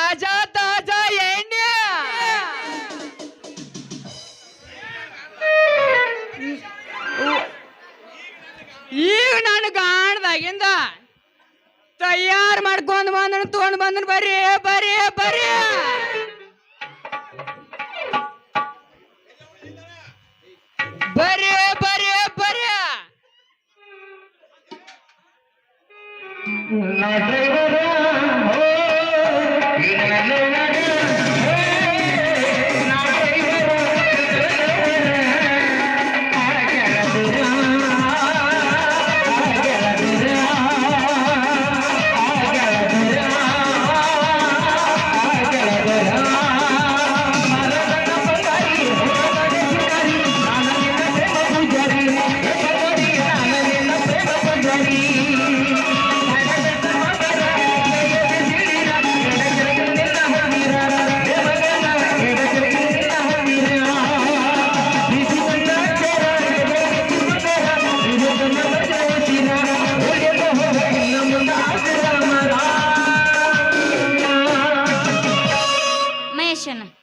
ತಾಜಾ ತಾಜಾ ಎಣ್ಣೆ ಈಗ ನಾನು ಗಾಣದಾಗಿಂದ ತಯಾರು ಮಾಡ್ಕೊಂಡು ಬಂದನು ತಗೊಂಡು ಬಂದನು. ಬರ್ರಿ ಬರ್ರಿ ಬರ್ರಿ ಬರ್ರಿ ಬರ್ರಿ ಬರ್ರಿ.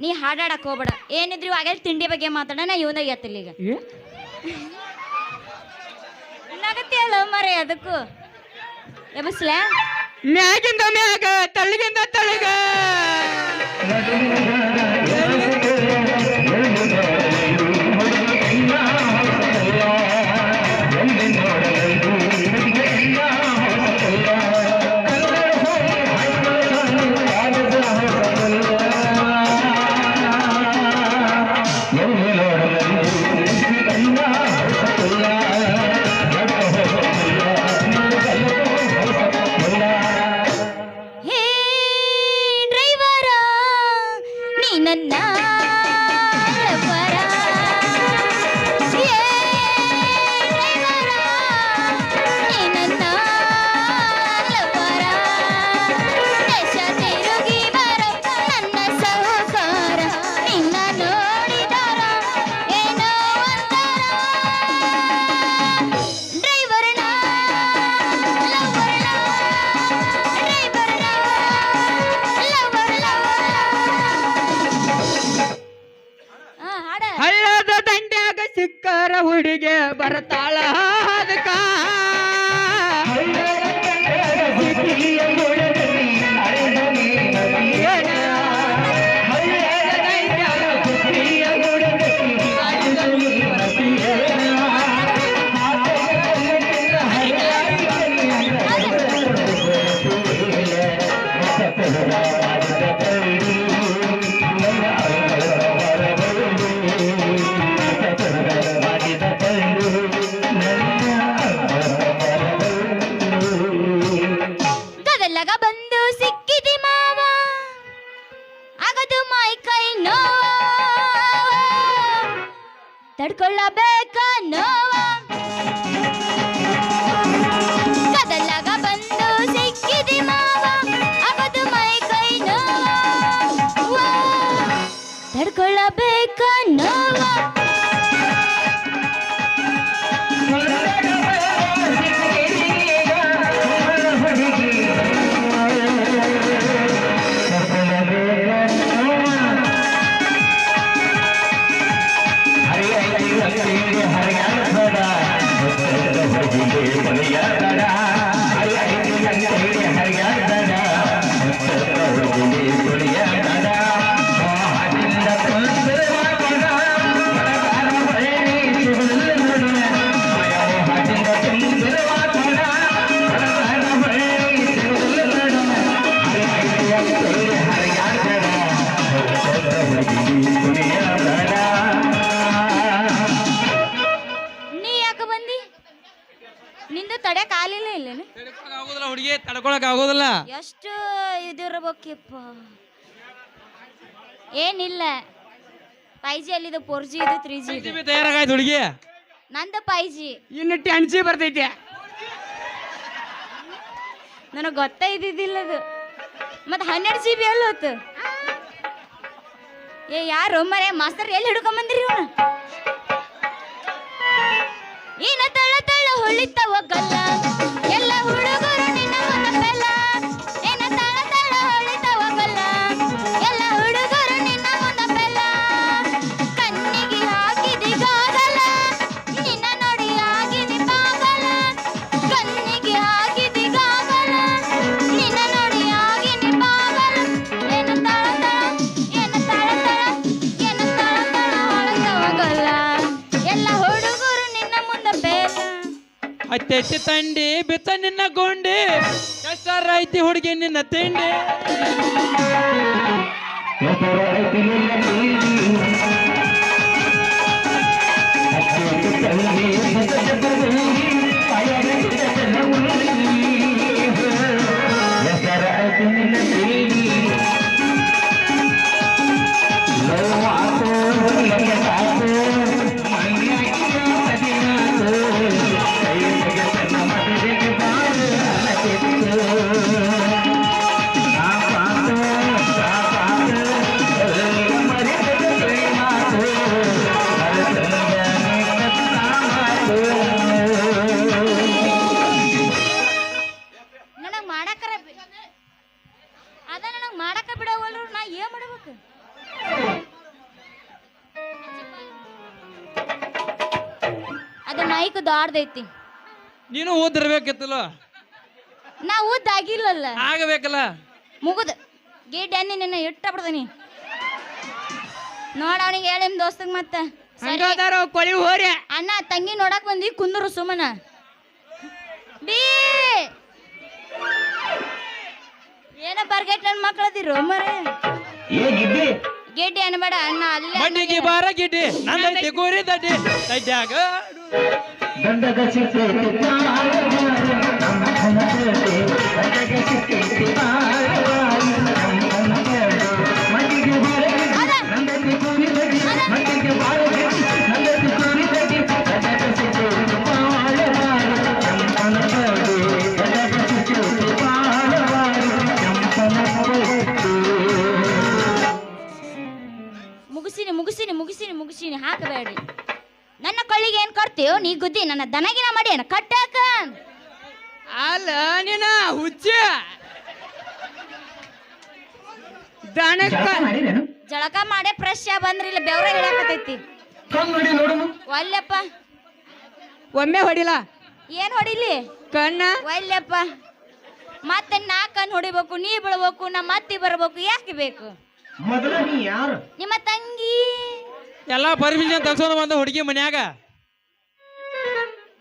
ನೀ ಹಾಡಾಡಕ್ ಹೋಗ್ಬೇಡ. ಏನಿದ್ರು ಹಾಗೆ ತಿಂಡಿ ಬಗ್ಗೆ ಮಾತಾಡೋಣ. ಇವನಾಗ ಎತ್ತಲ್ಲ ಈಗ ನಗತ್ತೆ ಅಲ್ಲ ಮರೆ. ಅದಕ್ಕೂ ಎಬಸ್ಲ ಮ್ಯಾಗಿಂದ ಮ್ಯಾಗ ತಳಗಿಂದ ತಳಗ ಹುಡುಗೆ ಬರ್ತಾಳ ಅದಕ್ಕ ಬಂದು ಸಿಕ್ಕಿದಿ ಮಾವ ಆಗದು ಮೈ ಕೈ ತಡ್ಕೊಳ್ಳಬೇಕ ನೋವ. ಕದಲಾಗ ಬಂದು ಸಿಕ್ಕಿದಿ ಮಾವ ಆಗದು ಮೈ ಕೈ ನೋವ ತಡ್ಕೊಳ್ಳಬೇಕ ನೋವ. ತಡಕ್ ಆಗಲಿಲ್ಲ ಇಲ್ಲೇನು? ಹುಡುಗಿ ತಡ್ಕೊಳಕ್ ಆಗೋದಿಲ್ಲ. ಎಷ್ಟು ಇದಿರಬೇಕಪ್ಪ. ಏನಿಲ್ಲ 5G ಅಲ್ಲಿದು 4G ಇದು 3G ತಯಾರಾಗಾಯ್ತು ಹುಡುಗಿ. ನಂದು 5G ಇನ್ನು 10G ಬರ್ತೈತಿ. ನನಗೆ ಗೊತ್ತಾ ಇದ್ದಿದ್ದಿಲ್ಲ ಅದು. ಮತ್ತೆ 12GB ಎಲ್ಲಿ ಹೋತು? ಏ ಯಾರು ಮರೆ ಮಾಸ್ತರ್ ಎಲ್ಲಿ ಹಿಡ್ಕೊಂಬಂದ್ರಿ ಇವನು? ಏನ ತಳ ತಳ ಹೊಳಿತಾವ ಗಲ್ಲ ಎಲ್ಲ ಹುಡುಗರು ನಿನ್ನ ಮನಪೆಲ್ಲ. ಏನ ತಳ ತಳ ಹೊಳಿತಾವ ಗಲ್ಲ ಬಿಟ್ಟೈತಿ ತಂಡಿ ಬಿತ್ತ ನಿನ್ನ ಗೊಂಡಿ ಎಷ್ಟರ ಐತಿ ಹುಡುಗಿ ನಿನ್ನ ತಿಂಡಿ ನನಗ್ ಮಾಡಾಕರ ಅದ ನನಗ್ ಮಾಡಾಕ ಬಿಡವಲ್ರು ನಾ ಏನ್ ಮಾಡ್ಬೇಕು ಅದ ಮೈಕ್ ದಾಡ್ದೈತಿ ನೀನು ಓದಿರ್ಬೇಕಿತ್ತಲ್ಲ ನಾ ಓದ್ದಾಗಿಲ್ಲಲ್ಲ ಆಗಬೇಕಲ್ಲ ಮುಗುದ್ ಗೇಟ್ ಎಣ್ಣೆ ನಿನ್ನ ಇಟ್ಟ ಬಿಡ್ದನಿ ನೋಡ ಅವನಿಗೆ ಹೇಳಿ ನಿಮ್ ದೋಸ್ತಗ್ ಮತ್ತ ಹಂಗಾದಾರ ಕೊಳಿ ಹೋರಿ ಅಣ್ಣ ತಂಗಿ ನೋಡಕ್ ಬಂದಿ ಕುಂದರು ಸುಮನ ಬೀ ಏನ ಬರ್ಗೆಟ್ ನನ್ ಮಕ್ಳದಿರು ಮರೆ ಗೆಡ್ಡಿ ಅನ್ಬೇಡ ಅಣ್ಣ ಅಲ್ಲೇ ಮಣ್ಣಿಗೆ ಬಾರ ಗಿಡ್ಡಿ ನಂದೈತಿ ಗೋರಿ ದಡ್ಡಿ ದಡ್ಡ್ಯಾಗ ಮುಗಿಸಿನಿ ಹಾಕಬೇಡ್ರಿ ನನ್ನ ಕೊಳ್ಳಿಗೆ ಏನ್ ಕೊಡ್ತೀಯೋ ನೀ ಗುದ್ದಿ ನನ್ನ ದನಗಿನ ಮಾಡಿ ಏನ ಕಟ್ಟಾಕ ಅಲ್ಲ ನೀನ ಹುಚ್ಚ ದನಕ್ಕ ಜಳಕ ಮಾಡೇ ಫ್ರೆಶ್ ಬಂದ್ರಿ ಇಲ್ಲ ಬೆವ್ರ ಇಳಾಕತೈತಿ ಒಲ್ಲೆಪ್ಪ ಒಮ್ಮೆ ಹೊಡಿಲ್ಲ ಏನ್ ಹೊಡಿಲಿ ಕಣ್ಣ ಒಲ್ಲೆಪ್ಪ ಮತ್ತೆ ನಾ ಕಣ್ ಹೊಡಿಬೇಕು ನೀ ಬಿಡ್ಬೇಕು ನಮ್ಮ ಅತ್ತಿ ಬರ್ಬೇಕು ಯಾಕೆ ಬೇಕು ನಿಮ್ಮ ತಂಗಿ ಎಲ್ಲಾ ಪರ್ಮಿಷನ್ ತಗ್ಸೋದು ಬಂದ ಹುಡುಗಿ ಮನ್ಯಾಗ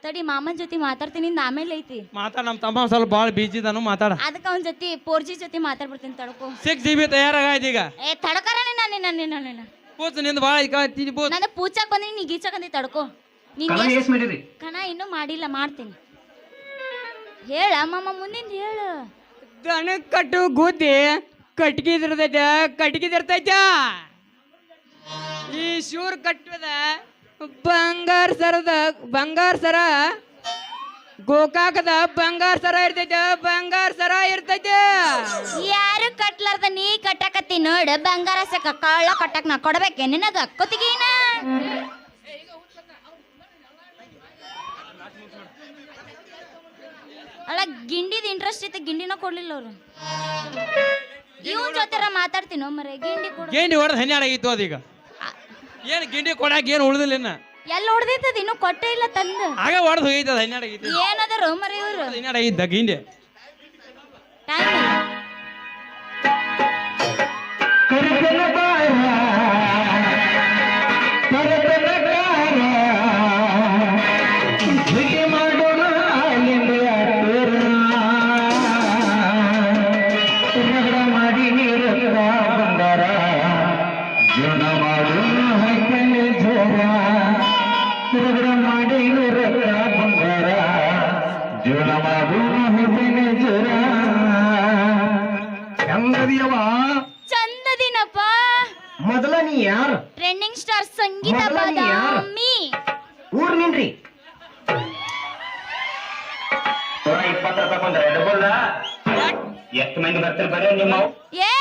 ತಡಿ ಮಾಮನ್ ಜೊತೆ ಮಾತಾಡ್ತೀನಿ ಆಮೇಲೆ ಐತಿ ಮಾತಾಡ ನಮ್ಮ ತಮ್ಮ ಸ್ವಲ್ಪ ಭಾಳ ಬಿಜಿ ಇದಾನು ಮಾತಾಡ ಅದಕ್ಕೆ ಅವನ ಜೊತೆ 4G ಜೊತೆ ಮಾತಾಡ್ಬಿಡ್ತೀನಿ ತಡ್ಕೋ 6GB ತಯಾರಾಗಾಯ್ತು ಈಗ ಏ ತಡ್ಕರ ನಿನ್ನ ಪೂಚ್ ನಿಂದ ಭಾಳ ಐತಿ ಪೂಚ್ ನನ್ನ ಪೂಚಾಕ್ ಬಂದಿ ನೀ ಗೀಚಕಂದಿ ತಡ್ಕೋ ಕಣ ಇನ್ನೂ ಮಾಡಿಲ್ಲ ಮಾಡ್ತೀನಿ ಹೇಳ ಮಾಮ ಮುಂದಿನ ಹೇಳು ದನ ಕಟ್ಟು ಗುದ್ದಿ ಕಟ್ಗಿದಿರ್ತೈತ ಈ ಶೂರ್ ಕಟ್ಟದ ಬಂಗಾರ ಸರ ಗೋಕಾಕದ ಬಂಗಾರ ಸರ ಇರ್ತೈತೆ ಯಾರು ಕಟ್ಲಾರ್ದ ನೀ ಕಟ್ಟಕತ್ತಿ ನೋಡ ಬಂಗಾರ ಸಕ ಕಳ್ಳ ಕಟ್ಟಕ್ ನಾ ಕೊಡ್ಬೇಕೆ ನಿನಗ ಕೊತ್ತಿಗೀನ ಅಲ್ಲ ಗಿಂಡಿದ ಇಂಟ್ರೆಸ್ಟ್ ಐತೆ ಗಿಂಡಿನ ಕೊಡ್ಲಿಲ್ಲ ಅವ್ರು ಇವನ್ ಜೊತೆ ಮಾತಾಡ್ತೀನೋ ಮರೆ ಗಿಂಡಿ ಕೊಡ ಗಿಂಡಿ ಹೊಡೆದ್ ಹನ್ನೆರಡಾಗಿತ್ತು ಅದೀಗ ಏನು ಗಿಂಡಿ ಕೊಡಾಕ ಏನು ಉಳಿದಿಲ್ಲ ಇನ್ನ ಎಲ್ಲ ಹೊಡೆದೈತದ ಇನ್ನು ಕೊಟ್ಟೆ ಇಲ್ಲ ತಂದ ಆಗ ಹೊಡೆದು ಹೋಗಿತ್ತದ ಹನ್ನೆರಡಾಗಿತ್ತು ಏನದಾರೋ ಮರೆ ಇವ್ರು ಹನ್ನೆರಡಾಗಿದ್ದ ಗಿಂಡಿ ಟೈಮ್ ಚಂದದಿನಪ್ಪ ಮೊದಲ ನೀ ಯಾರು ಟ್ರೆಂಡಿಂಗ್ ಸ್ಟಾರ್ ಸಂಗೀತ ಬಾದಾಮಿ ಊರ್ ನಿನ್ರಿ 120 ರೂಪಾಯಿ ಒಂದು ರೆಡ್ ಬುಲ್ ಎಷ್ಟು ಮಂದಿ ಬರ್ತಾರೆ ಬರೀ ನಿಮ್ಮ ಏ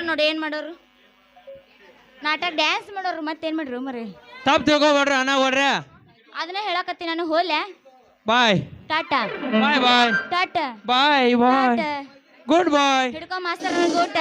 ನೋಡಿ ಏನ್ ಮಾಡೋರು ನಾಟಕ ಡ್ಯಾನ್ಸ್ ಮಾಡೋರು ಮತ್ತೇನ್ ಮಾಡ್ರು ಮರಿ ತಪ್ಪು ತಿಳ್ಕೊಬೇಡ್ರಿ ಅಣ್ಣ ಕೊಡ್ರಿ ಅದನ್ನ ಹೇಳಕತ್ತಿ ನಾನು ಹೋಲೆ ಬಾಯ್ ಟಾಟಾ ಬಾಯ್ ಬಾಯ್ ಟಾಟಾ ಬಾಯ್ ಬಾಯ್ ಟಾಟಾ ಗುಡ್ ಬಾಯ್ ಹಿಡ್ಕೊ ಮಾಸ್ತರ್ ನನ್ ಗೋಟ